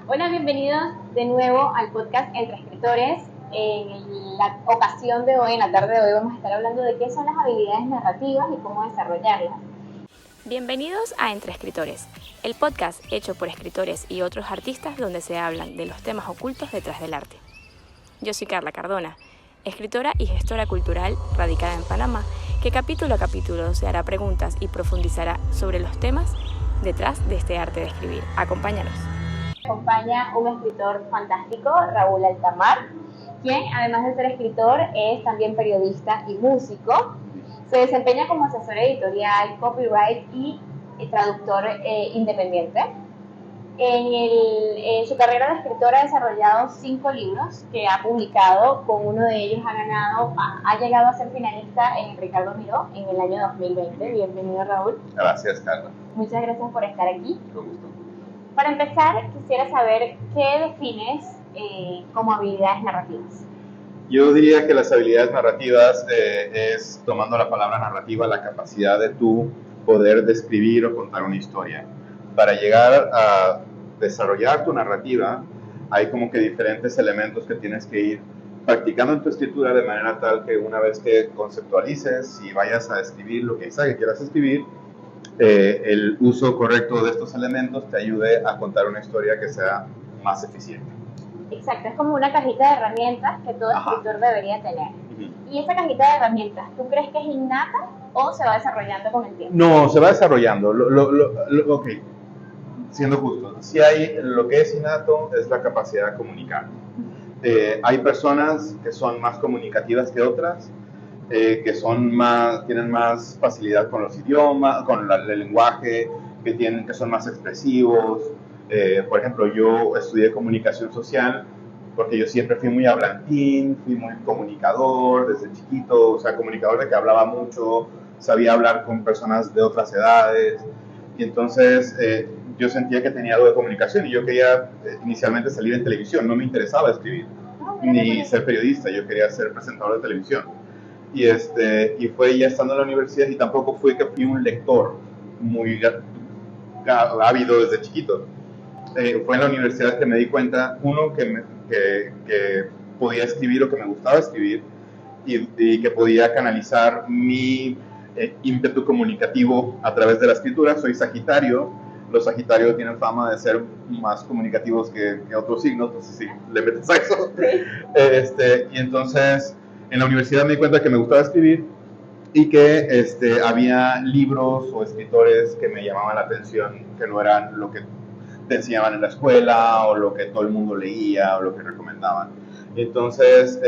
Hola, bienvenidos de nuevo al podcast Entre Escritores. En la ocasión de hoy, en la tarde de hoy, vamos a estar hablando de qué son las habilidades narrativas y cómo desarrollarlas. Bienvenidos a Entre Escritores, el podcast hecho por escritores y otros artistas donde se hablan de los temas ocultos detrás del arte. Yo soy Carla Cardona, escritora y gestora cultural radicada en Panamá, que capítulo a capítulo se hará preguntas y profundizará sobre los temas detrás de este arte de escribir. Acompáñanos. Me acompaña un escritor fantástico, Raúl Altamar, quien además de ser escritor es también periodista y músico. Se desempeña como asesor editorial, copyright y traductor independiente. En su carrera de escritor ha desarrollado 5 libros que ha publicado. Con uno de ellos ha llegado a ser finalista en el Ricardo Miró en el año 2020. Bienvenido, Raúl. Gracias, Carla. Muchas gracias por estar aquí. Con gusto. Para empezar, quisiera saber qué defines como habilidades narrativas. Yo diría que las habilidades narrativas es, tomando la palabra narrativa, la capacidad de tú poder describir o contar una historia. Para llegar a desarrollar tu narrativa, hay como que diferentes elementos que tienes que ir practicando en tu escritura de manera tal que una vez que conceptualices y vayas a escribir lo que sea que quieras escribir, el uso correcto de estos elementos te ayude a contar una historia que sea más eficiente. Exacto, es como una cajita de herramientas que todo escritor debería tener. Y esa cajita de herramientas, ¿tú crees que es innata o se va desarrollando con el tiempo? No, se va desarrollando. Ok, siendo justo, si hay lo que es innato es la capacidad de comunicar. Hay personas que son más comunicativas que otras, que tienen más facilidad con los idiomas, con el lenguaje, que son más expresivos. Por ejemplo, yo estudié comunicación social porque yo siempre fui muy hablantín, fui muy comunicador desde chiquito, o sea, comunicador de que hablaba mucho, sabía hablar con personas de otras edades, y entonces yo sentía que tenía algo de comunicación y yo quería inicialmente salir en televisión, no me interesaba escribir, ni ser periodista, yo quería ser presentador de televisión. Y fue ya estando en la universidad, y tampoco fue que fui un lector muy ávido desde chiquito. Fue en la universidad que me di cuenta, uno, que podía escribir o que me gustaba escribir, y que podía canalizar mi ímpetu comunicativo a través de la escritura. Soy Sagitario. Los Sagitarios tienen fama de ser más comunicativos que otros signos, no sé si le metes a eso. Sí. Y entonces en la universidad me di cuenta que me gustaba escribir y que había libros o escritores que me llamaban la atención, que no eran lo que te enseñaban en la escuela o lo que todo el mundo leía o lo que recomendaban. Entonces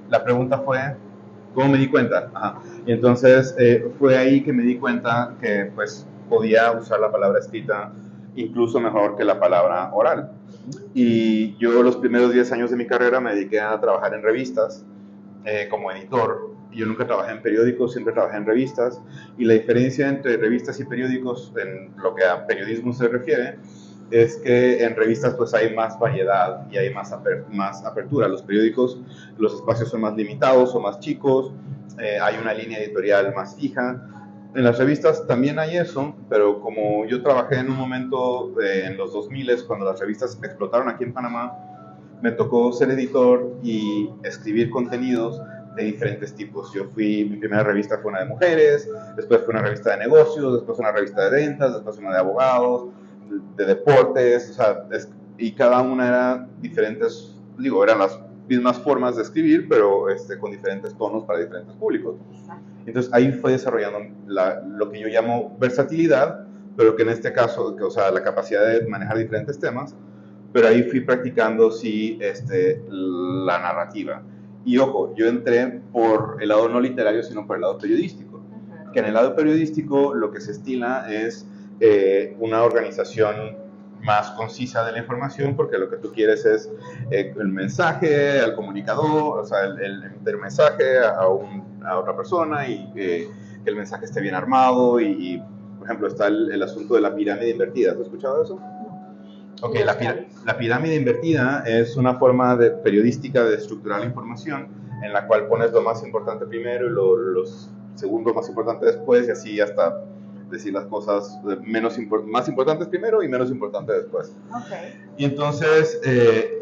la pregunta fue, ¿cómo me di cuenta? Y entonces fue ahí que me di cuenta que pues podía usar la palabra escrita incluso mejor que la palabra oral. Y yo los primeros 10 años de mi carrera me dediqué a trabajar en revistas como editor. Yo nunca trabajé en periódicos, siempre trabajé en revistas, y la diferencia entre revistas y periódicos en lo que a periodismo se refiere es que en revistas pues hay más variedad y hay más apertura. Los periódicos, los espacios son más limitados o más chicos, hay una línea editorial más fija. En las revistas también hay eso, pero como yo trabajé en un momento en los 2000, cuando las revistas explotaron aquí en Panamá, me tocó ser editor y escribir contenidos de diferentes tipos. Mi primera revista fue una de mujeres, después fue una revista de negocios, después una revista de ventas, después una de abogados, de deportes, o sea, y cada una era diferentes, eran las mismas formas de escribir, pero con diferentes tonos para diferentes públicos. Entonces ahí fue desarrollando lo que yo llamo versatilidad, pero que en este caso, o sea, la capacidad de manejar diferentes temas, pero ahí fui practicando, sí, la narrativa. Y ojo, yo entré por el lado no literario, sino por el lado periodístico. Que en el lado periodístico lo que se estila es una organización más concisa de la información, porque lo que tú quieres es el mensaje al comunicador, o sea, el emitir mensaje a otra persona, y que el mensaje esté bien armado. Y por ejemplo, está el asunto de la pirámide invertida. ¿Has escuchado eso? Ok, la pirámide invertida es una forma periodística de estructurar la información, en la cual pones lo más importante primero y los segundos más importantes después, y así hasta decir las cosas más importantes primero y menos importantes después. Okay. Y entonces,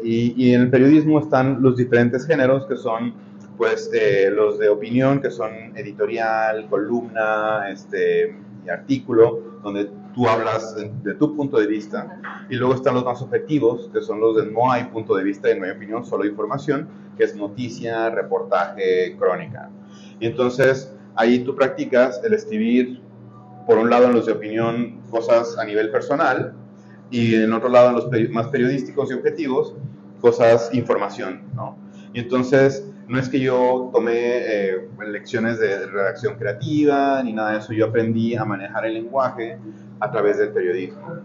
y en el periodismo están los diferentes géneros que son, pues, los de opinión, que son editorial, columna, y artículo, donde tú hablas de tu punto de vista. Y luego están los más objetivos, que son los de no hay punto de vista y no hay opinión, solo información, que es noticia, reportaje, crónica. Y entonces, ahí tú practicas el escribir, por un lado en los de opinión, cosas a nivel personal, y en otro lado en los más periodísticos y objetivos, cosas, información, ¿no? Y entonces, no es que yo tomé lecciones de redacción creativa ni nada de eso, yo aprendí a manejar el lenguaje a través del periodismo.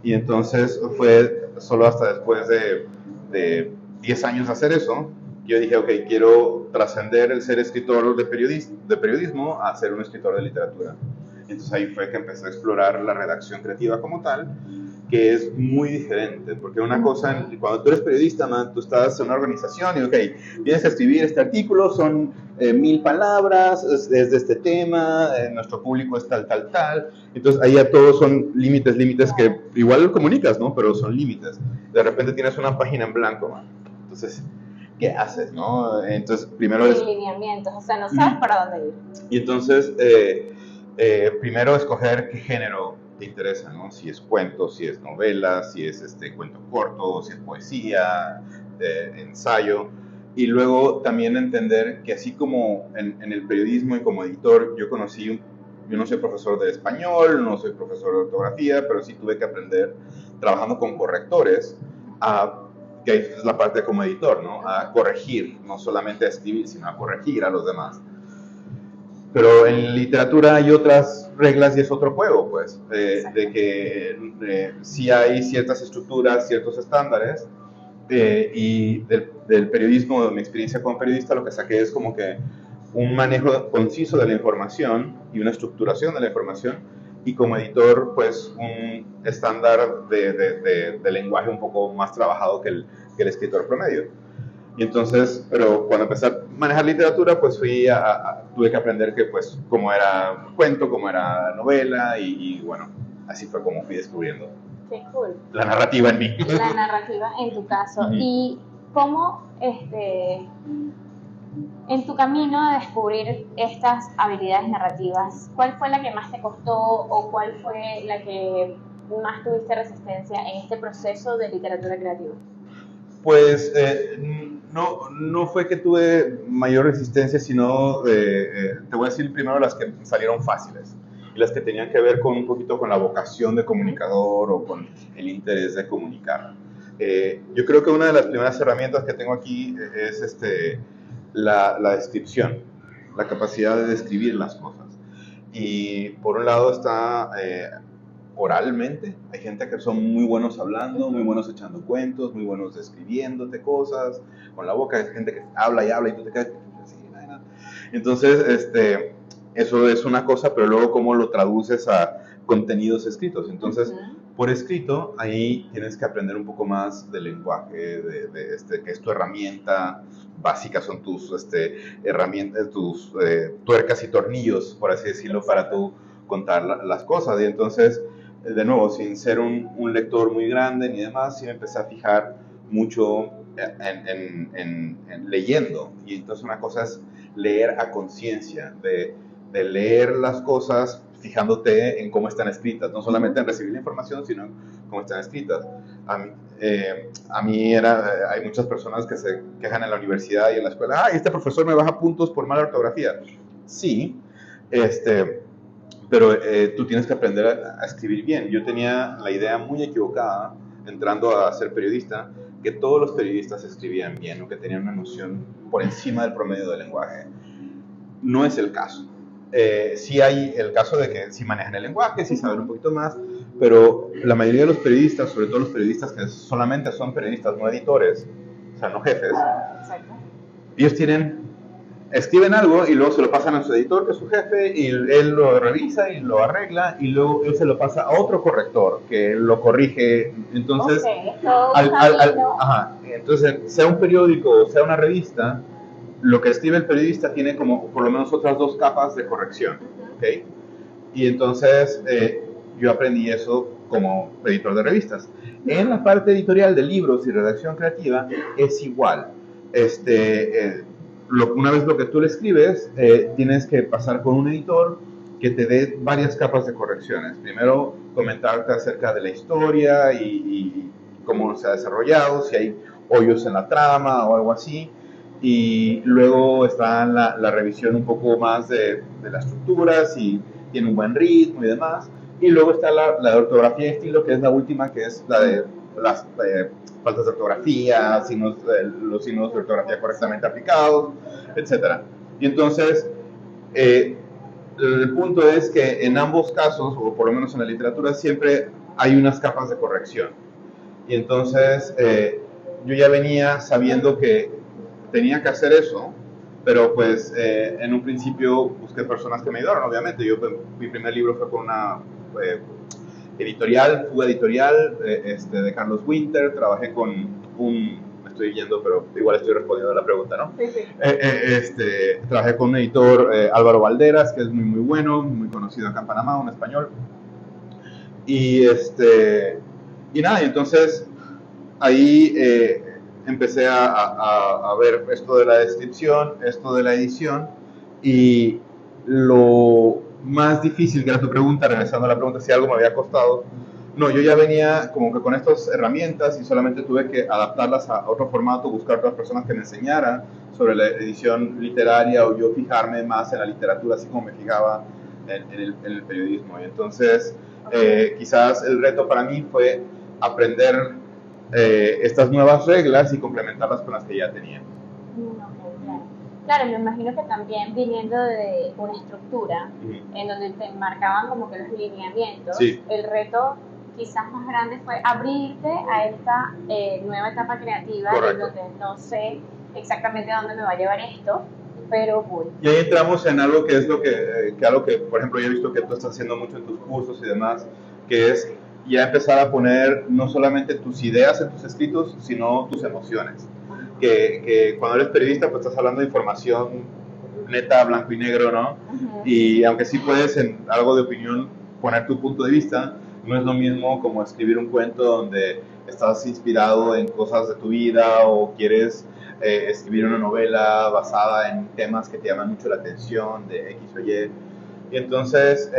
Y entonces fue solo hasta después de 10 años de hacer eso, yo dije, ok, quiero trascender el ser escritor de periodismo a ser un escritor de literatura. Entonces ahí fue que empecé a explorar la redacción creativa como tal, que es muy diferente, porque una cosa, cuando tú eres periodista, man, tú estás en una organización y, ok, tienes que escribir este artículo, son 1000 palabras, es de este tema, nuestro público es tal, entonces ahí ya todos son límites que igual comunicas, ¿no? Pero son límites. De repente tienes una página en blanco, man. Entonces, ¿qué haces, no? Entonces, primero Sin lineamientos, o sea, no sabes para dónde ir. Y entonces, primero escoger qué género te interesa, ¿no? Si es cuento, si es novela, si es cuento corto, si es poesía, ensayo. Y luego también entender que así como en el periodismo y como editor, yo no soy profesor de español, no soy profesor de ortografía, pero sí tuve que aprender trabajando con correctores que es la parte como editor, ¿no? A corregir, no solamente a escribir, sino a corregir a los demás. Pero en literatura hay otras reglas y es otro juego, pues, de que sí hay ciertas estructuras, ciertos estándares, y del periodismo, de mi experiencia como periodista, lo que saqué es como que un manejo conciso de la información y una estructuración de la información, y como editor, pues, un estándar de lenguaje un poco más trabajado que el escritor promedio. Y entonces, pero cuando empecé a manejar literatura, pues tuve que aprender que, pues, cómo era cuento, cómo era novela, y bueno, así fue como fui descubriendo. Qué cool. La narrativa en mí. La narrativa en tu caso. Uh-huh. Y cómo, en tu camino a descubrir estas habilidades narrativas, ¿cuál fue la que más te costó o cuál fue la que más tuviste resistencia en este proceso de literatura creativa? Pues no fue que tuve mayor resistencia, sino te voy a decir primero las que salieron fáciles y las que tenían que ver con un poquito con la vocación de comunicador o con el interés de comunicar. Yo creo que una de las primeras herramientas que tengo aquí es la descripción, la capacidad de describir las cosas. Y por un lado está oralmente, hay gente que son muy buenos hablando, muy buenos echando cuentos, muy buenos describiéndote cosas con la boca, hay gente que habla y tú te quedas así, nada. Entonces, eso es una cosa, pero luego cómo lo traduces a contenidos escritos. Entonces, por escrito, ahí tienes que aprender un poco más del lenguaje, que es tu herramienta básica, son tus herramientas, tus tuercas y tornillos, por así decirlo, para tú contar las cosas. Y entonces, de nuevo, sin ser un lector muy grande ni demás, sí me empecé a fijar mucho en leyendo. Y entonces una cosa es leer a conciencia, de leer las cosas fijándote en cómo están escritas, no solamente en recibir la información, sino en cómo están escritas. A mí hay muchas personas que se quejan en la universidad y en la escuela, este profesor me baja puntos por mala ortografía. Sí, pero tú tienes que aprender a escribir bien. Yo tenía la idea muy equivocada, entrando a ser periodista, que todos los periodistas escribían bien, o que tenían una noción por encima del promedio del lenguaje. No es el caso. Sí hay el caso de que sí manejan el lenguaje, sí saben un poquito más, pero la mayoría de los periodistas, sobre todo los periodistas que solamente son periodistas, no editores, o sea, no jefes, exacto, ellos escriben algo y luego se lo pasan a su editor, que es su jefe, y él lo revisa y lo arregla, y luego él se lo pasa a otro corrector, que lo corrige. Entonces, entonces, sea un periódico o sea una revista, lo que escribe el periodista tiene como por lo menos otras 2 capas de corrección, ¿okay? Y entonces yo aprendí eso como editor de revistas. En la parte editorial de libros y redacción creativa es igual. Una vez lo que tú le escribes, tienes que pasar con un editor que te dé varias capas de correcciones. Primero, comentarte acerca de la historia y cómo se ha desarrollado, si hay hoyos en la trama o algo así. Y luego está la revisión un poco más de la estructura, si tiene un buen ritmo y demás. Y luego está la de ortografía y estilo, que es la última, que es la de las faltas de ortografía, los signos de ortografía correctamente aplicados, etc. Y entonces, el punto es que en ambos casos, o por lo menos en la literatura, siempre hay unas capas de corrección. Y entonces yo ya venía sabiendo que tenía que hacer eso, pero pues en un principio busqué personas que me ayudaron, obviamente. Mi primer libro fue con una fuga editorial de Carlos Winter. Trabajé con me estoy yendo, pero igual estoy respondiendo a la pregunta, ¿no? Sí, sí. Trabajé con un editor, Álvaro Valderas, que es muy bueno, muy conocido acá en Panamá, un español. Y nada, y entonces ahí empecé a ver esto de la descripción, esto de la edición, y lo más difícil, que era tu pregunta, regresando a la pregunta si algo me había costado, no, yo ya venía como que con estas herramientas y solamente tuve que adaptarlas a otro formato, buscar otras personas que me enseñaran sobre la edición literaria, o yo fijarme más en la literatura, así como me fijaba en el periodismo. Y entonces quizás el reto para mí fue aprender estas nuevas reglas y complementarlas con las que ya tenía. Claro, me imagino que también viniendo de una estructura en donde te marcaban como que los lineamientos, sí. El reto quizás más grande fue abrirte a esta nueva etapa creativa, en donde no sé exactamente a dónde me va a llevar esto, pero voy. Y ahí entramos en algo que es algo que, por ejemplo, yo he visto que tú estás haciendo mucho en tus cursos y demás, que es ya empezar a poner no solamente tus ideas en tus escritos, sino tus emociones. Que cuando eres periodista, pues estás hablando de información neta, blanco y negro, ¿no? Y aunque sí puedes en algo de opinión poner tu punto de vista, no es lo mismo como escribir un cuento donde estás inspirado en cosas de tu vida, o quieres escribir una novela basada en temas que te llaman mucho la atención, de X o Y. Y entonces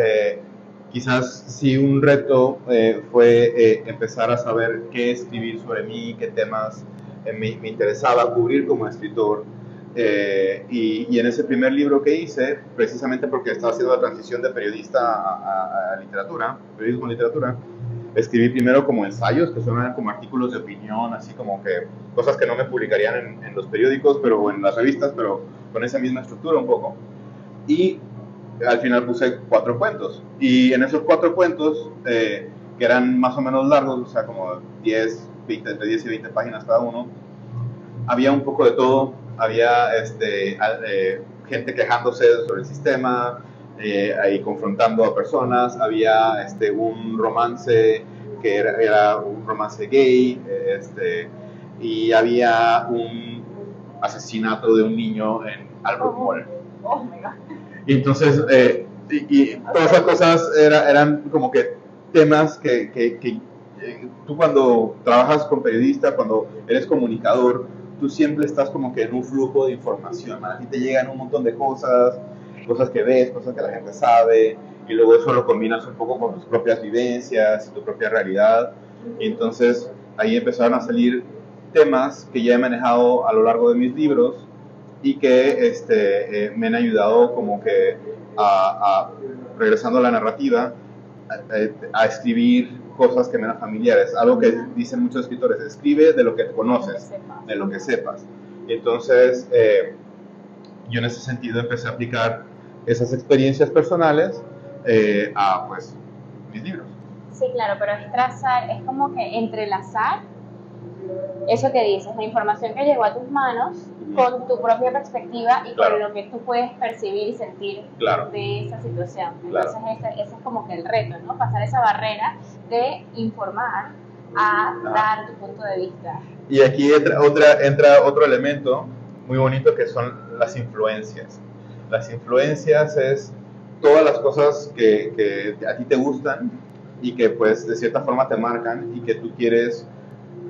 quizás sí un reto fue empezar a saber qué escribir sobre mí, qué temas me interesaba cubrir como escritor. Y en ese primer libro que hice, precisamente porque estaba haciendo la transición de periodista a literatura, periodismo y literatura, escribí primero como ensayos, que son como artículos de opinión, así como que cosas que no me publicarían en los periódicos, pero en las revistas, pero con esa misma estructura un poco. Y al final puse 4 cuentos. Y en esos 4 cuentos, que eran más o menos largos, o sea, como 10, 20, entre 10 y 20 páginas cada uno, había un poco de todo. Había gente quejándose sobre el sistema, ahí confrontando a personas. Había un romance que era un romance gay, y había un asesinato de un niño en Albrook Mall. Oh my God. Y entonces, y todas esas cosas eran como que temas que tú, cuando trabajas con periodistas, cuando eres comunicador, tú siempre estás como que en un flujo de información. A ti te llegan un montón de cosas que ves, cosas que la gente sabe, y luego eso lo combinas un poco con tus propias vivencias y tu propia realidad. Y entonces ahí empezaron a salir temas que ya he manejado a lo largo de mis libros, y que me han ayudado como que regresando a la narrativa, a escribir cosas que me eran familiares. Algo que dicen muchos escritores: escribe de lo que conoces, de lo que sepas. Y entonces yo en ese sentido empecé a aplicar esas experiencias personales a pues mis libros. Sí, claro, pero es trazar, es como que entrelazar eso que dices, la información que llegó a tus manos con tu propia perspectiva y con lo que tú puedes percibir y sentir de esa situación. Entonces ese es como que el reto, ¿no? Pasar esa barrera de informar a dar tu punto de vista. Y aquí entra otro elemento muy bonito, que son las influencias. Las influencias es todas las cosas que a ti te gustan y que pues de cierta forma te marcan y que tú quieres,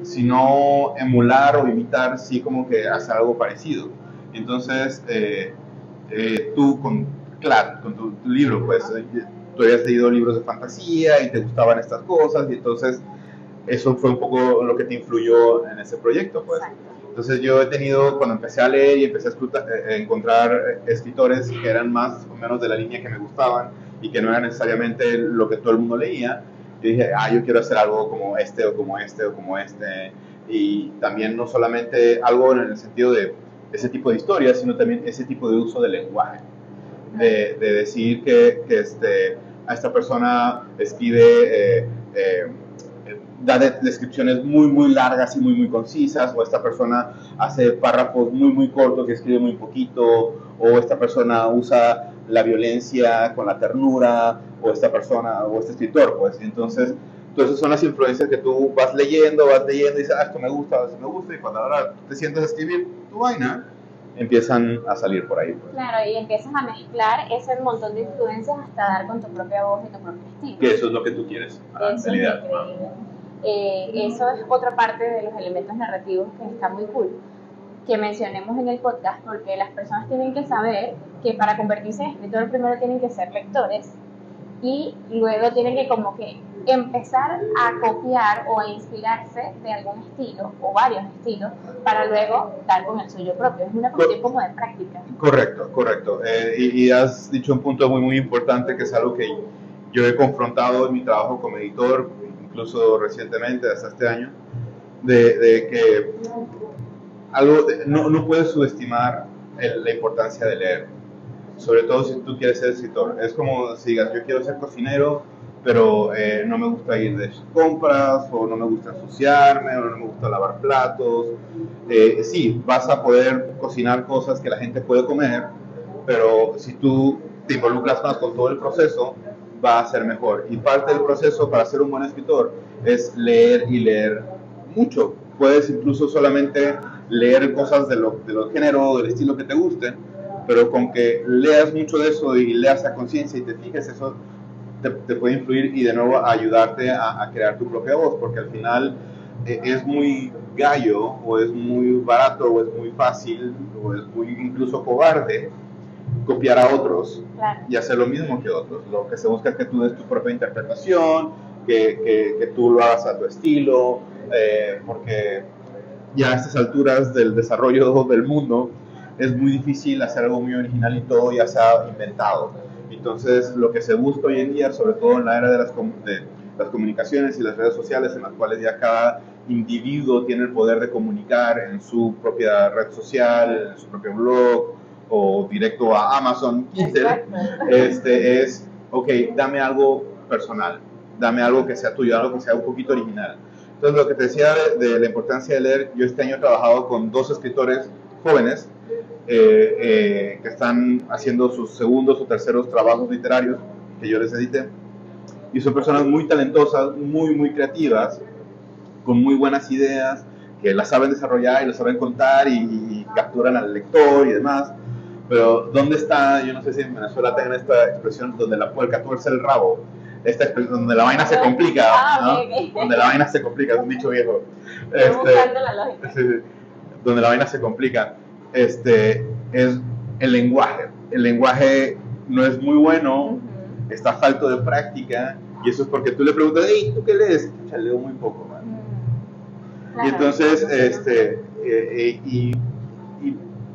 si no emular o imitar, sí como que hacer algo parecido. Entonces, tú claro, con tu libro, pues tú habías leído libros de fantasía y te gustaban estas cosas y entonces eso fue un poco lo que te influyó en ese proyecto, pues. Exacto. Entonces yo he tenido, cuando empecé a leer y empecé a encontrar escritores que eran más o menos de la línea que me gustaban y que no era necesariamente lo que todo el mundo leía, yo dije, yo quiero hacer algo como este o como este o como este. Y también no solamente algo en el sentido de ese tipo de historias, sino también ese tipo de uso del lenguaje. De decir que a esta persona escribe, da descripciones muy, muy largas y muy, muy concisas, o esta persona hace párrafos muy, muy cortos que escribe muy poquito, o esta persona usa la violencia con la ternura, o esta persona, o este escritor, pues. Entonces son las influencias que tú vas leyendo y dices, esto me gusta, y cuando ahora te sientes a escribir tu vaina, empiezan a salir por ahí, pues. Claro, y empiezas a mezclar ese montón de influencias hasta dar con tu propia voz y tu propio estilo. Que eso es lo que tú quieres, eso es increíble. Eso es otra parte de los elementos narrativos que está muy cool que mencionemos en el podcast, porque las personas tienen que saber que para convertirse en escritor primero tienen que ser lectores y luego tienen que como que empezar a copiar o a inspirarse de algún estilo o varios estilos para luego dar con el suyo propio. Es una cuestión como de práctica. Correcto. Y has dicho un punto muy, muy importante que es algo que yo he confrontado en mi trabajo como editor, incluso recientemente, hasta este año, de que no puedes subestimar la importancia de leer, sobre todo si tú quieres ser escritor. Es como si digas, yo quiero ser cocinero, pero no me gusta ir de compras, o no me gusta ensuciarme, o no me gusta lavar platos. Sí, vas a poder cocinar cosas que la gente puede comer, pero si tú te involucras más con todo el proceso, va a ser mejor. Y parte del proceso para ser un buen escritor es leer y leer mucho. Puedes incluso solamente leer cosas de los géneros, del estilo que te gusten, pero con que leas mucho de eso y leas a conciencia y te fijes, eso te puede influir y de nuevo ayudarte a crear tu propia voz, porque al final es muy gallo, o es muy barato, o es muy fácil, o es muy incluso cobarde copiar a otros, claro, y hacer lo mismo que otros. Lo que se busca es que tú des tu propia interpretación, que tú lo hagas a tu estilo, porque ya a estas alturas del desarrollo del mundo es muy difícil hacer algo muy original y todo ya se ha inventado. Entonces lo que se busca hoy en día, sobre todo en la era de las comunicaciones y las redes sociales, en las cuales ya cada individuo tiene el poder de comunicar en su propia red social, en su propio blog o directo a Amazon, es, ok, dame algo personal, dame algo que sea tuyo, algo que sea un poquito original. Entonces, lo que te decía de la importancia de leer, yo este año he trabajado con 2 escritores jóvenes que están haciendo sus segundos o terceros trabajos literarios que yo les edité, y son personas muy talentosas, muy, muy creativas, con muy buenas ideas, que las saben desarrollar y las saben contar y capturan al lector y demás. Pero ¿dónde está? Yo no sé si en Venezuela tengan esta expresión donde la puerca tuerce el rabo, esta expresión donde la vaina se complica, ¿no? Okay. Donde la vaina se complica, es un dicho viejo. Buscando la lógica. Donde la vaina se complica, es el lenguaje. El lenguaje no es muy bueno, está falto de práctica, y eso es porque tú le preguntas, hey, ¿tú qué lees? Ya leo muy poco, man. Claro. Y entonces,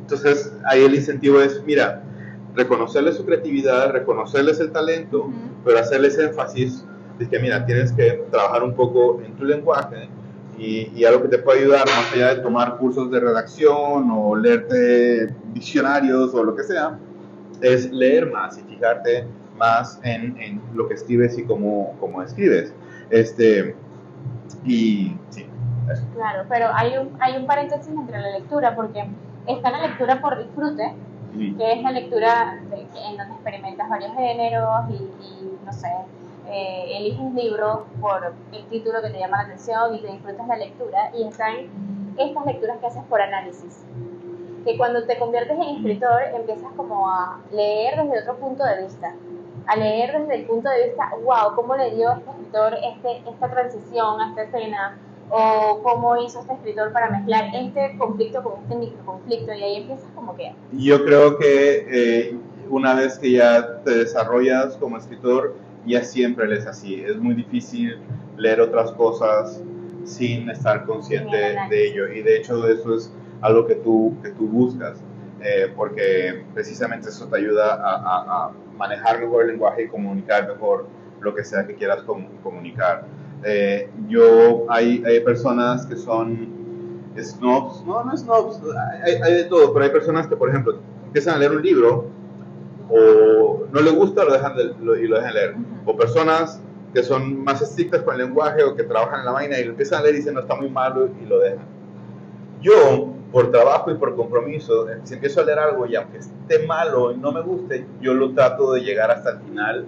entonces ahí el incentivo es, mira, reconocerles su creatividad, reconocerles el talento, pero hacerles énfasis de que, mira, tienes que trabajar un poco en tu lenguaje, y algo que te puede ayudar, más allá de tomar cursos de redacción o leerte diccionarios o lo que sea, es leer más y fijarte más en lo que escribes y cómo escribes. Y sí, eso. Claro, pero hay un paréntesis entre la lectura, porque está la lectura por disfrute, que es la lectura en donde experimentas varios géneros y no sé, eliges un libro por el título que te llama la atención y te disfrutas la lectura, y están estas lecturas que haces por análisis, que cuando te conviertes en escritor empiezas como a leer desde otro punto de vista, a leer desde el punto de vista, wow, cómo le dio este escritor esta transición a esta escena, o cómo hizo este escritor para mezclar este conflicto con este microconflicto, y ahí empiezas como que... Yo creo que una vez que ya te desarrollas como escritor, ya siempre lees así. Es muy difícil leer otras cosas sin estar consciente de ello, y de hecho eso es algo que tú buscas, porque precisamente eso te ayuda a manejar mejor el lenguaje y comunicar mejor lo que sea que quieras comunicar. Hay personas que son snobs, no snobs, hay de todo, pero hay personas que, por ejemplo, empiezan a leer un libro o no les gusta, lo dejan leer, o personas que son más estrictas con el lenguaje o que trabajan en la vaina y lo empiezan a leer y dicen no, está muy malo, y lo dejan. Yo, por trabajo y por compromiso, si empiezo a leer algo y aunque esté malo y no me guste, yo lo trato de llegar hasta el final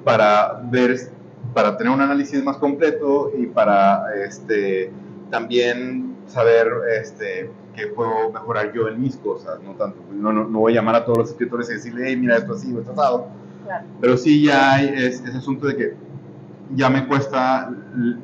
para tener un análisis más completo y para también saber qué puedo mejorar yo en mis cosas, no voy a llamar a todos los escritores y decirle, hey, mira, esto así o esto asado. Claro. Pero sí ya hay ese asunto de que ya me cuesta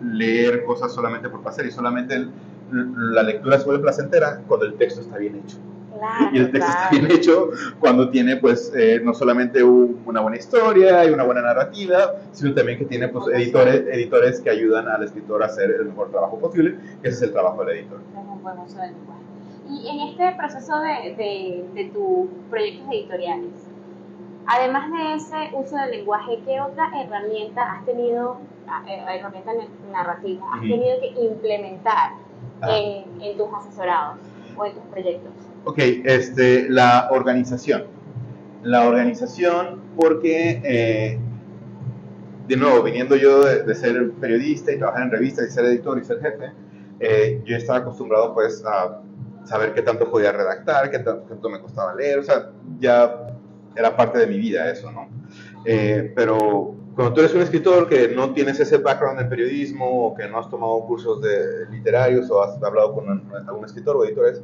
leer cosas solamente por placer, y solamente la lectura se vuelve placentera cuando el texto está bien hecho. Claro, y el texto está bien hecho cuando tiene pues no solamente una buena historia y una buena narrativa, sino también que tiene pues editores que ayudan al escritor a hacer el mejor trabajo posible, que ese es el trabajo del editor. Es un buen uso del lenguaje. Y en este proceso de tus proyectos editoriales, además de ese uso del lenguaje, ¿qué otra herramienta has tenido, herramienta narrativa, has tenido que implementar en tus asesorados o en tus proyectos? Ok, la organización. La organización porque, de nuevo, viniendo yo de ser periodista y trabajar en revistas y ser editor y ser jefe, yo estaba acostumbrado pues a saber qué tanto podía redactar, qué tanto me costaba leer, o sea, ya era parte de mi vida eso, ¿no? Pero cuando tú eres un escritor que no tienes ese background en periodismo, o que no has tomado cursos literarios, o has hablado con algún escritor o editores,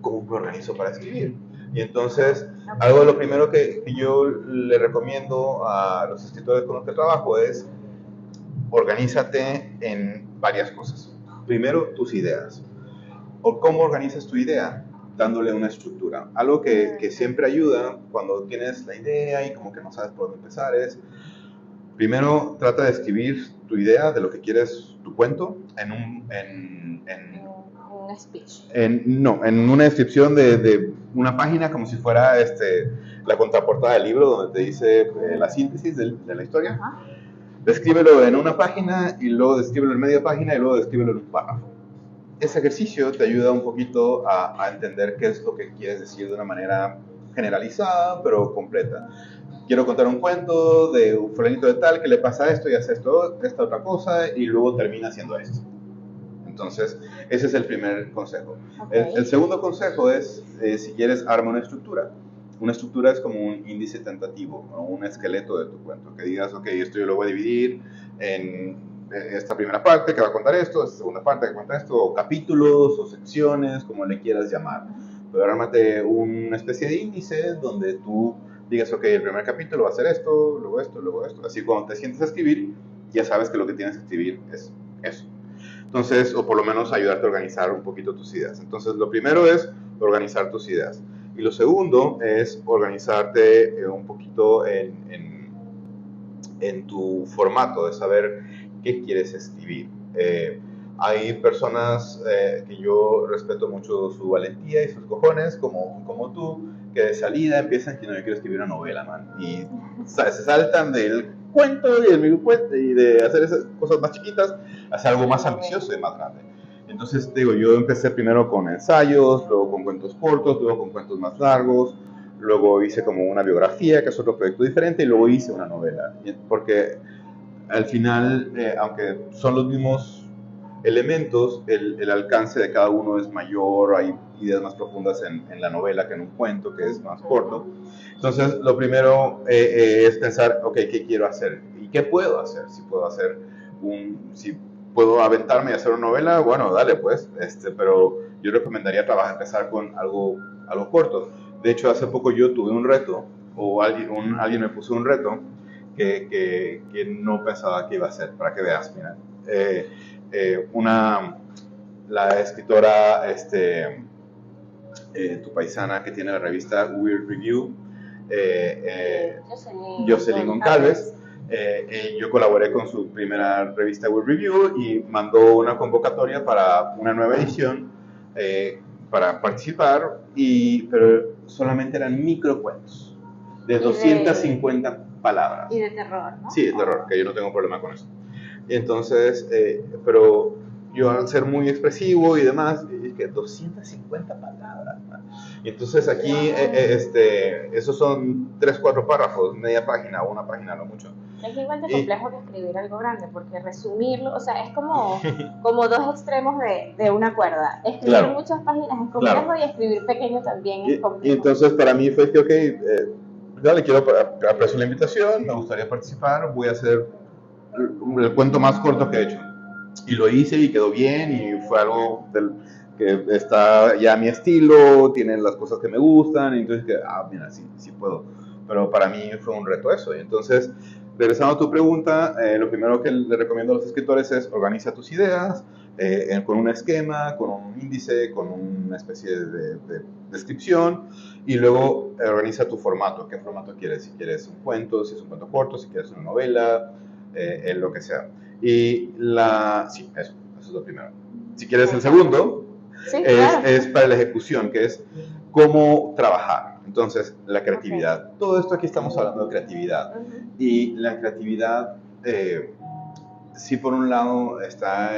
¿cómo me organizo para escribir? Y entonces, algo de lo primero que yo le recomiendo a los escritores con los que trabajo es organízate en varias cosas. Primero, tus ideas. ¿O cómo organizas tu idea? Dándole una estructura. Algo que siempre ayuda cuando tienes la idea y como que no sabes por dónde empezar es, primero, trata de escribir tu idea de lo que quieres, tu cuento, en un speech. En una descripción de una página, como si fuera la contraportada del libro, donde te dice la síntesis de la historia. Descríbelo en una página, y luego descríbelo en media página, y luego descríbelo en un párrafo. Ese ejercicio te ayuda un poquito a entender qué es lo que quieres decir de una manera generalizada, pero completa. Quiero contar un cuento de un fulanito de tal que le pasa esto y hace esta otra cosa, y luego termina haciendo esto. Entonces, ese es el primer consejo. Okay. El segundo consejo es, si quieres, arma una estructura. Una estructura es como un índice tentativo, ¿no? Un esqueleto de tu cuento. Que digas, ok, esto yo lo voy a dividir en esta primera parte que va a contar esto, esta segunda parte que cuenta esto, o capítulos, o secciones, como le quieras llamar. Pero ármate una especie de índice donde tú digas, ok, el primer capítulo va a ser esto, luego esto, luego esto. Así cuando te sientes a escribir, ya sabes que lo que tienes que escribir es eso. Entonces, o por lo menos ayudarte a organizar un poquito tus ideas. Entonces, lo primero es organizar tus ideas. Y lo segundo es organizarte un poquito en tu formato, de saber qué quieres escribir. Hay personas que yo respeto mucho su valentía y sus cojones, como tú, que de salida empiezan que no, yo quiero escribir una novela, man. Y se saltan del cuento y del microcuento y de hacer esas cosas más chiquitas, hacer algo más ambicioso y más grande. Entonces, digo, yo empecé primero con ensayos, luego con cuentos cortos, luego con cuentos más largos, luego hice como una biografía, que es otro proyecto diferente, y luego hice una novela. Porque al final, aunque son los mismos elementos, el alcance de cada uno es mayor, hay ideas más profundas en la novela que en un cuento, que es más corto. Entonces, lo primero es pensar, ok, ¿qué quiero hacer? ¿Y qué puedo hacer? Si puedo aventarme y hacer una novela, bueno, dale pues, pero yo recomendaría empezar con algo corto. De hecho, hace poco yo tuve un reto, o alguien me puso un reto, que no pensaba que iba a ser, para que veas, mira. La escritora, tu paisana que tiene la revista Weird Review, Jocelyn Goncalves. Yo colaboré con su primera revista Weird Review y mandó una convocatoria para una nueva edición para participar, pero solamente eran microcuentos de 250 palabras. Y de terror, ¿no? Sí, de terror, que yo no tengo problema con eso. Y entonces, pero yo al ser muy expresivo y demás, es que 250 palabras. Y entonces aquí, esos son 3-4 párrafos, media página o una página, no mucho. Es igual de complejo que escribir algo grande, porque resumirlo, o sea, es como dos extremos de una cuerda. Escribir muchas páginas es complejo y escribir pequeño también es complejo. Y entonces para mí fue que, ya le quiero aprecio la invitación, me gustaría participar, voy a hacer el cuento más corto que he hecho. Y lo hice y quedó bien y fue algo que está ya a mi estilo, tiene las cosas que me gustan, y entonces mira, sí puedo. Pero para mí fue un reto eso. Y entonces, regresando a tu pregunta, lo primero que le recomiendo a los escritores es organiza tus ideas con un esquema, con un índice, con una especie de descripción, y luego organiza tu formato. ¿Qué formato quieres? Si quieres un cuento, si es un cuento corto, si quieres una novela, lo que sea. Y sí, eso es lo primero. Si quieres el segundo, es para la ejecución, que es cómo trabajar. Entonces, la creatividad. Okay. Todo esto aquí estamos hablando de creatividad. Y la creatividad, sí, por un lado está,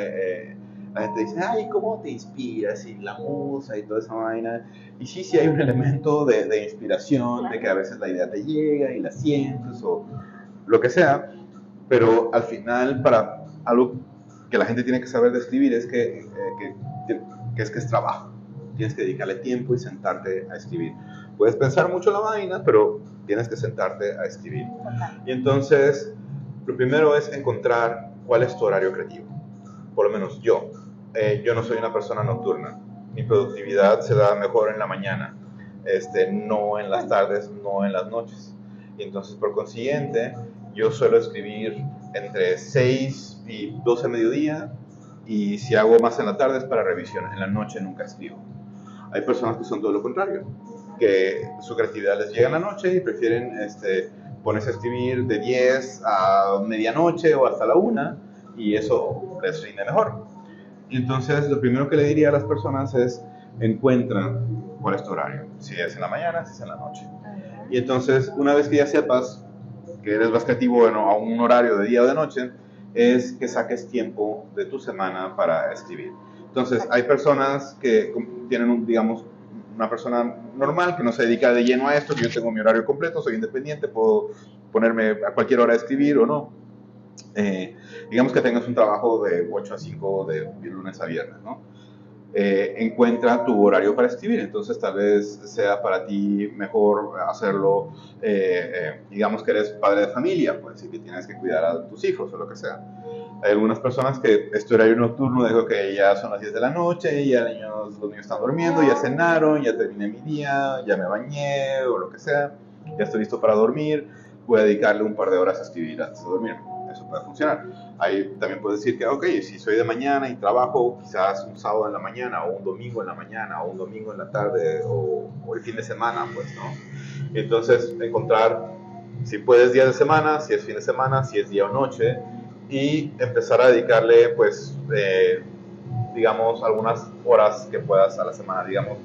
la gente dice, ay, ¿cómo te inspiras? Y la musa y toda esa vaina. Y sí hay un elemento de inspiración, de que a veces la idea te llega y la sientes o lo que sea. Pero al final, para algo que la gente tiene que saber de escribir es que es trabajo. Tienes que dedicarle tiempo y sentarte a escribir. Puedes pensar mucho la vaina, pero tienes que sentarte a escribir. Y entonces, lo primero es encontrar cuál es tu horario creativo. Por lo menos yo no soy una persona nocturna. Mi productividad se da mejor en la mañana, no en las tardes, no en las noches. Y entonces, por consiguiente, yo suelo escribir entre 6 y 12 mediodía, y si hago más en la tarde es para revisión. En la noche nunca escribo. Hay personas que son todo lo contrario, que su creatividad les llega en la noche y prefieren ponerse a escribir de 10 a medianoche o hasta la 1, y eso les rinde mejor. Entonces, lo primero que le diría a las personas es, encuentra cuál es tu horario, si es en la mañana, si es en la noche. Y entonces, una vez que ya sepas que eres más creativo a un horario de día o de noche, es que saques tiempo de tu semana para escribir. Entonces, hay personas que tienen, digamos, una persona normal que no se dedica de lleno a esto, que yo tengo mi horario completo, soy independiente, puedo ponerme a cualquier hora a escribir o no. Digamos que tengas un trabajo de 8 a 5 de lunes a viernes, ¿no? Encuentra tu horario para escribir. Entonces tal vez sea para ti mejor hacerlo, digamos que eres padre de familia, pues, y que tienes que cuidar a tus hijos o lo que sea. Hay algunas personas que este horario nocturno, digo que ya son las 10 de la noche, ya los niños están durmiendo, ya cenaron, ya terminé mi día, ya me bañé o lo que sea, ya estoy listo para dormir, voy a dedicarle un par de horas a escribir antes de dormir. Eso puede funcionar. Ahí también puedes decir que, ok, si soy de mañana y trabajo quizás un sábado en la mañana, o un domingo en la mañana, o un domingo en la tarde, o el fin de semana, pues, ¿no? Entonces, encontrar, si puedes, día de semana, si es fin de semana, si es día o noche, y empezar a dedicarle, pues, digamos, algunas horas que puedas a la semana, digamos,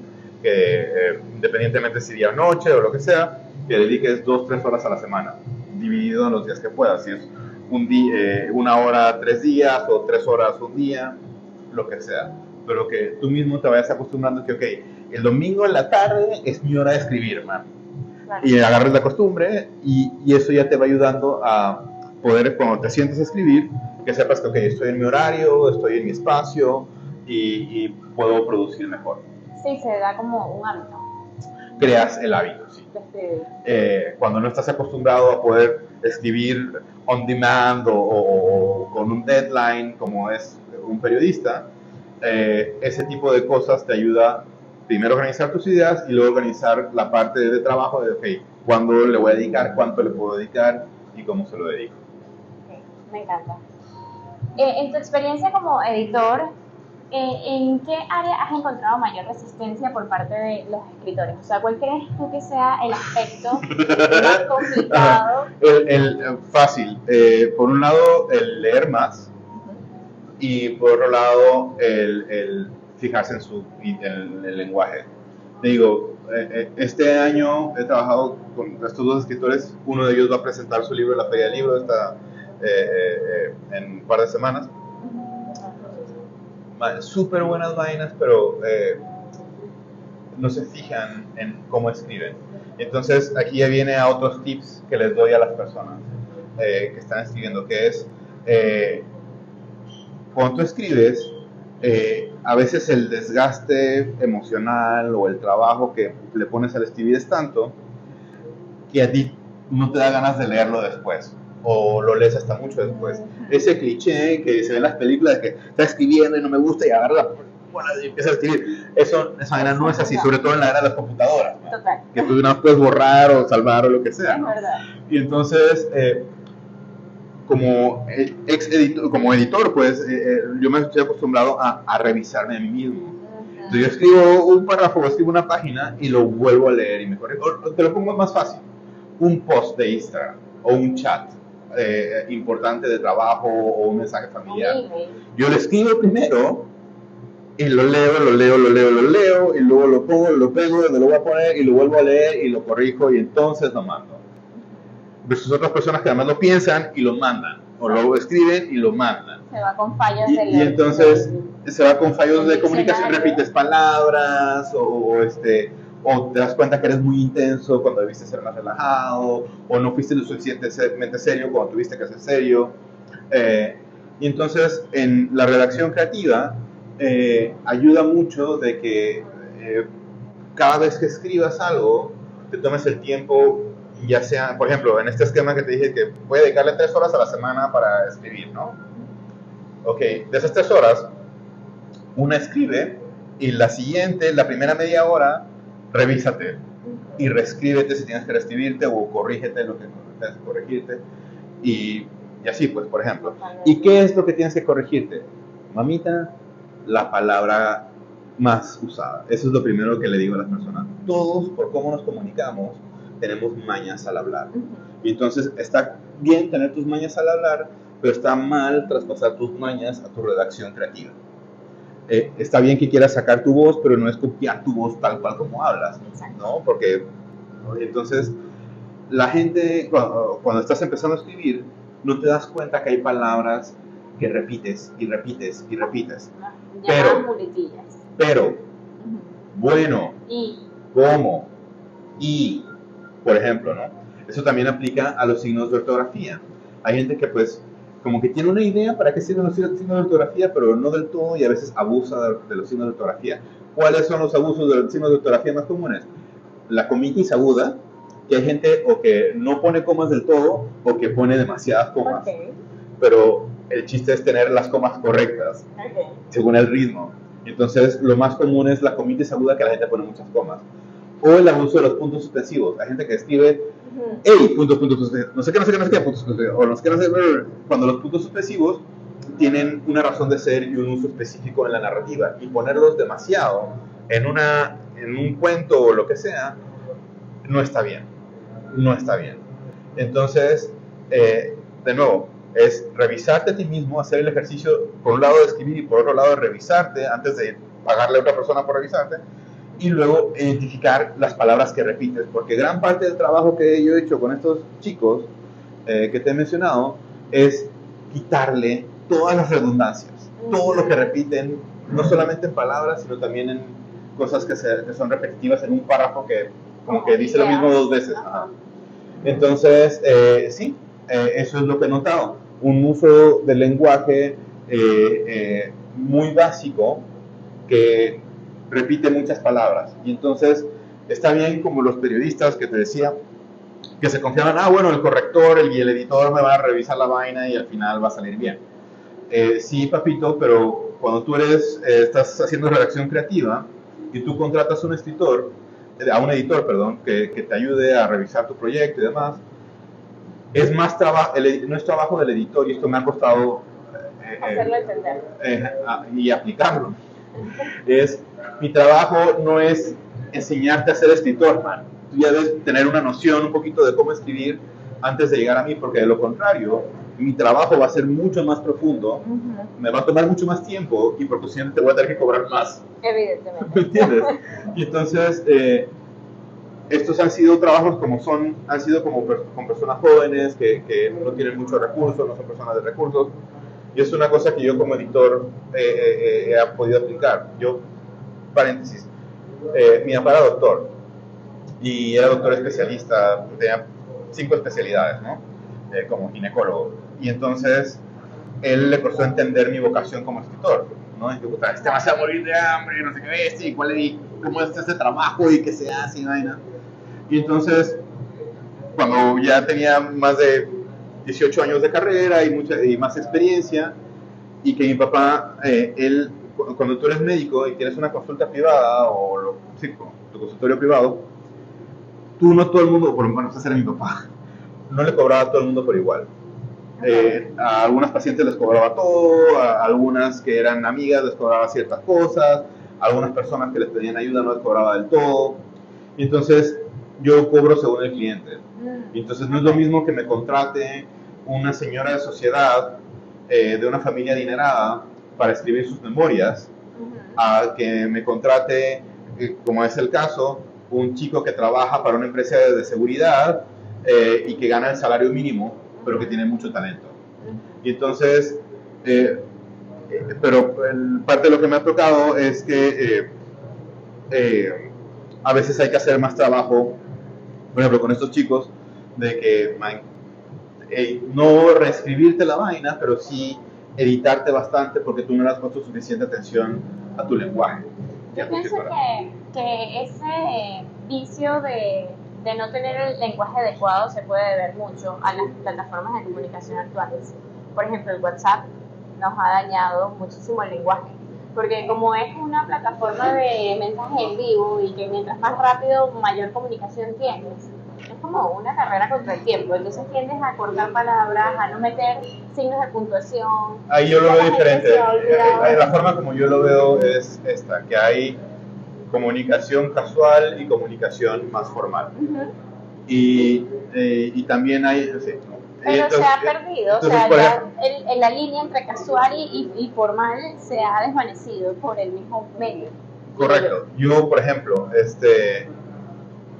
que independientemente si día o noche o lo que sea, que dediques 2-3 horas a la semana, dividido en los días que puedas. Si es una hora 3 días o 3 horas un día, lo que sea, pero que tú mismo te vayas acostumbrando que, ok, el domingo en la tarde es mi hora de escribir, man. Claro. Y agarres la costumbre, y eso ya te va ayudando a poder, cuando te sientes a escribir, que sepas que, ok, estoy en mi horario, estoy en mi espacio y puedo producir mejor. Sí, se da como un hábito. Creas el hábito, sí. Cuando no estás acostumbrado a poder escribir on demand o con un deadline como es un periodista, ese tipo de cosas te ayuda primero a organizar tus ideas y luego organizar la parte de trabajo de, ok, ¿cuándo le voy a dedicar? ¿Cuánto le puedo dedicar? y cómo se lo dedico. Okay, me encanta. En tu experiencia como editor, ¿en qué área has encontrado mayor resistencia por parte de los escritores? O sea, ¿cuál crees tú que sea el aspecto más complicado? Fácil. Por un lado, el leer más, y por otro lado, el fijarse en el lenguaje. Te digo, este año he trabajado con estos dos escritores. Uno de ellos va a presentar su libro en la Feria del Libro en un par de semanas. Súper buenas vainas, pero no se fijan en cómo escriben. Entonces aquí ya viene a otros tips que les doy a las personas que están escribiendo, que es cuando tú escribes, a veces el desgaste emocional o el trabajo que le pones al escribir es tanto que a ti no te da ganas de leerlo después, o lo lees hasta mucho después. Ese cliché que se ve en las películas de que está escribiendo y no me gusta y agarra la bola y empieza a escribir, esa manera no es así, sobre todo en la era de las computadoras, ¿no? Total. Que tú no puedes borrar o salvar o lo que sea, ¿no? Es verdad. Y entonces, como editor, pues yo me estoy acostumbrado a revisarme a mí mismo. Entonces yo escribo un párrafo, escribo una página y lo vuelvo a leer y me corrijo. Te lo pongo más fácil, un post de Instagram o un chat importante de trabajo o un mensaje familiar. Yo lo escribo primero y lo leo y luego lo pongo, lo pego, donde lo voy a poner y lo vuelvo a leer y lo corrijo y entonces lo mando. Versus otras personas que además lo piensan y lo mandan, o lo escriben y lo mandan. Se va con fallos y entonces se va con fallos de comunicación, repites palabras o te das cuenta que eres muy intenso cuando debiste ser más relajado, o no fuiste lo suficientemente serio cuando tuviste que ser serio. Y entonces en la redacción creativa ayuda mucho de que cada vez que escribas algo te tomes el tiempo, ya sea, por ejemplo, en este esquema que te dije que voy a dedicarle 3 horas a la semana para escribir, ¿no? Ok, de esas 3 horas, una escribe y la siguiente, la primera media hora, revísate y reescríbete si tienes que reescribirte o corrígete lo que tengas que corregirte y así, pues, por ejemplo. ¿Y qué es lo que tienes que corregirte? Mamita, la palabra más usada. Eso es lo primero que le digo a las personas. Todos, por cómo nos comunicamos, tenemos mañas al hablar. Y entonces está bien tener tus mañas al hablar, pero está mal traspasar tus mañas a tu redacción creativa. Está bien que quieras sacar tu voz, pero no es copiar tu voz tal cual como hablas, ¿no? Porque entonces la gente, cuando estás empezando a escribir, no te das cuenta que hay palabras que repites y repites y repites. Pero, bueno, cómo, y, por ejemplo, ¿no? Eso también aplica a los signos de ortografía. Hay gente que pues como que tiene una idea para qué sirven los signos de ortografía, pero no del todo, y a veces abusa de los signos de ortografía. ¿Cuáles son los abusos de los signos de ortografía más comunes? La comitis aguda, que hay gente o que no pone comas del todo o que pone demasiadas comas. Pero el chiste es tener las comas correctas, según el ritmo. Entonces, lo más común es la comitis aguda, que la gente pone muchas comas. O el abuso de los puntos suspensivos. Hay gente que escribe, hey, puntos suspensivos, no sé qué, puntos suspensivos. O no sé qué, cuando los puntos suspensivos tienen una razón de ser y un uso específico en la narrativa. Y ponerlos demasiado en un cuento o lo que sea, no está bien. No está bien. Entonces, de nuevo, es revisarte a ti mismo, hacer el ejercicio, por un lado de escribir y por otro lado de revisarte antes de pagarle a otra persona por revisarte, y luego identificar las palabras que repites, porque gran parte del trabajo que yo he hecho con estos chicos que te he mencionado es quitarle todas las redundancias, todo lo que repiten, no solamente en palabras, sino también en cosas que son repetitivas en un párrafo que como que dice lo mismo 2 veces. Entonces, sí, eso es lo que he notado, un uso del lenguaje muy básico que repite muchas palabras. Y entonces está bien, como los periodistas que te decía, que se confiaban, bueno, el corrector y el editor me van a revisar la vaina y al final va a salir bien. Sí, papito, pero cuando tú estás haciendo redacción creativa y tú contratas a un editor, que te ayude a revisar tu proyecto y demás, es más trabajo, no es trabajo del editor, y esto me ha costado Hacerlo entender. y aplicarlo. Mi trabajo no es enseñarte a ser escritor, man. Tú ya debes tener una noción un poquito de cómo escribir antes de llegar a mí, porque de lo contrario, mi trabajo va a ser mucho más profundo, me va a tomar mucho más tiempo y por consiguiente te voy a tener que cobrar más. Evidentemente. ¿Me entiendes? Y entonces, estos han sido trabajos han sido como con personas jóvenes que no tienen muchos recursos, no son personas de recursos. Y es una cosa que yo como editor he podido aplicar. Yo, paréntesis, mi papá era doctor y era doctor especialista, tenía 5 especialidades, ¿no? Como ginecólogo. Y entonces, él le costó entender mi vocación como escritor, ¿no? Y que, puta, este va a morir de hambre, no sé qué, y cómo es este trabajo y qué se hace y vaina. Y entonces, cuando ya tenía más de 18 años de carrera y más experiencia, y que mi papá, él, cuando tú eres médico y tienes una consulta privada tu consultorio privado, tú no todo el mundo, bueno, ese era mi papá, no le cobraba a todo el mundo por igual. A algunas pacientes les cobraba todo, a algunas que eran amigas les cobraba ciertas cosas, a algunas personas que les pedían ayuda no les cobraba del todo. Y entonces yo cobro según el cliente. Y entonces no es lo mismo que me contrate una señora de sociedad de una familia adinerada para escribir sus memorias, a que me contrate, como es el caso, un chico que trabaja para una empresa de seguridad y que gana el salario mínimo, pero que tiene mucho talento. Y entonces, pero parte de lo que me ha tocado es que a veces hay que hacer más trabajo, por ejemplo, con estos chicos, de que no reescribirte la vaina, pero sí editarte bastante porque tú no le has puesto suficiente atención a tu lenguaje. Yo pienso que ese vicio de no tener el lenguaje adecuado se puede deber mucho a las plataformas de comunicación actuales. Por ejemplo, el WhatsApp nos ha dañado muchísimo el lenguaje, porque como es una plataforma de mensaje en vivo y que mientras más rápido, mayor comunicación tienes, es como una carrera contra el tiempo. Entonces tiendes a cortar palabras, a no meter signos de puntuación. Ahí yo lo veo diferente. La forma como yo lo veo es esta, que hay comunicación casual y comunicación más formal. Y también hay... Sí, ¿no? Pero entonces, se ha perdido, o sea, ya la línea entre casual y formal se ha desvanecido por el mismo medio. Correcto. Yo, por ejemplo,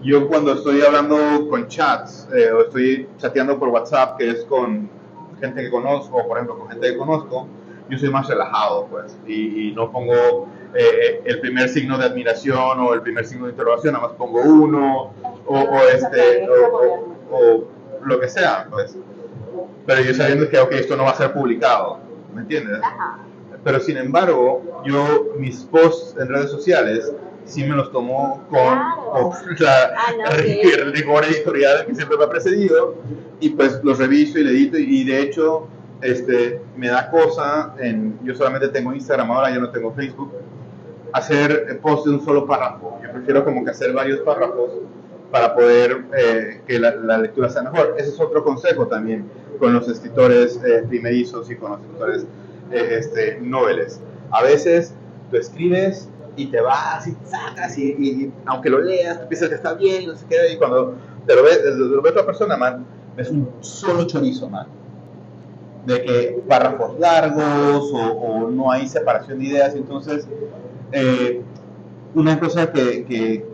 yo cuando estoy hablando con chats o estoy chateando por WhatsApp, que es con gente que conozco, o por ejemplo con gente que conozco, yo soy más relajado, pues, y no pongo el primer signo de admiración o el primer signo de interrogación, nada más pongo uno, o lo que sea, pues. Pero yo sabiendo que, ok, esto no va a ser publicado, ¿me entiendes? Ajá. Pero sin embargo, mis posts en redes sociales sí me los tomo con el rigor editorial que siempre me ha precedido, y pues los reviso y le edito, y de hecho me da cosa, yo solamente tengo Instagram ahora, yo no tengo Facebook, hacer posts de un solo párrafo. Yo prefiero como que hacer varios párrafos para poder que la lectura sea mejor. Ese es otro consejo también con los escritores primerizos y con los escritores noveles. A veces tú escribes y te vas y te sacas y aunque lo leas, tú piensas que está bien, no sé qué, y cuando te lo ve otra persona, man, ves un solo chorizo, man. De que párrafos largos o no hay separación de ideas. Entonces, una cosa que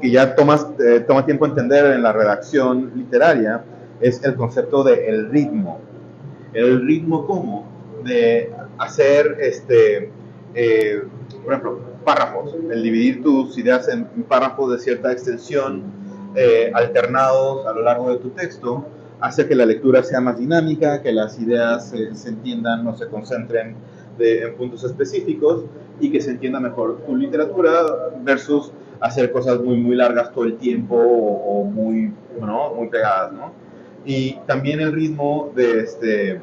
ya toma tiempo entender en la redacción literaria es el concepto del ritmo. El ritmo como de hacer, por ejemplo, párrafos, el dividir tus ideas en párrafos de cierta extensión alternados a lo largo de tu texto, hace que la lectura sea más dinámica, que las ideas se entiendan, no se concentren en puntos específicos, y que se entienda mejor tu literatura versus hacer cosas muy, muy largas todo el tiempo o muy, ¿no?, muy pegadas, ¿no? Y también el ritmo de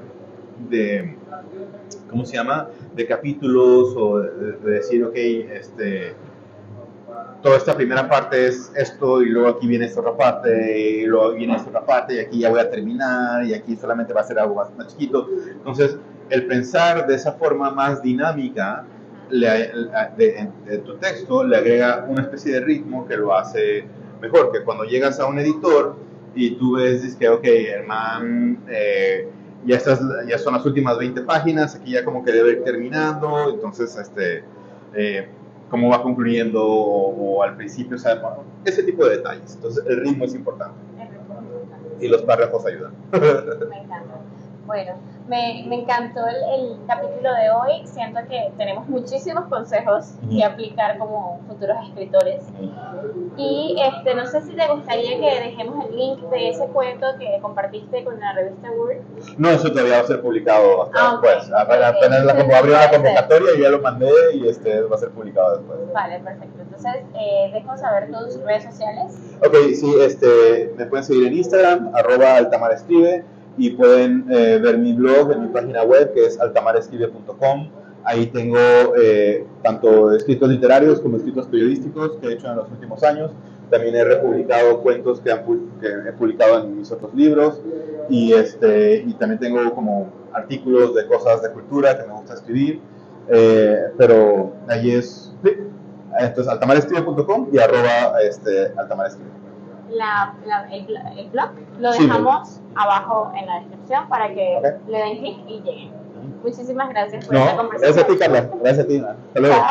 ¿cómo se llama?, de capítulos, o de decir, ok, toda esta primera parte es esto, y luego aquí viene esta otra parte, y luego viene esta otra parte, y aquí ya voy a terminar, y aquí solamente va a ser algo más chiquito. Entonces, el pensar de esa forma más dinámica de tu texto le agrega una especie de ritmo que lo hace mejor, que cuando llegas a un editor y tú ves, dices que, ok, Herman, ya son las últimas 20 páginas, aquí ya como que debe ir terminando, entonces, cómo va concluyendo o al principio, o sea, bueno, ese tipo de detalles. Entonces, el ritmo es importante. Y los párrafos ayudan. Me encanta. Bueno, me encantó el capítulo de hoy. Siento que tenemos muchísimos consejos que aplicar como futuros escritores. Y no sé si te gustaría que dejemos el link de ese cuento que compartiste con la revista Word. No, eso todavía va a ser publicado hasta después. Apenas abrió la Puede convocatoria y ya lo mandé y va a ser publicado después. Vale, perfecto. Entonces, déjanos saber tus redes sociales. Ok, sí, me pueden seguir en Instagram, @altamarescribe, y pueden ver mi blog en mi página web, que es altamarescribe.com. Ahí tengo tanto escritos literarios como escritos periodísticos que he hecho en los últimos años. También he republicado cuentos que he publicado en mis otros libros, y también tengo como artículos de cosas de cultura que me gusta escribir, pero allí es, sí, entonces altamarescribe.com y @altamarescribe. El blog lo dejamos abajo en la descripción para que le den clic y lleguen. Muchísimas gracias por esta conversación. Gracias a ti, Carla. Gracias a ti. Hasta luego. Chao.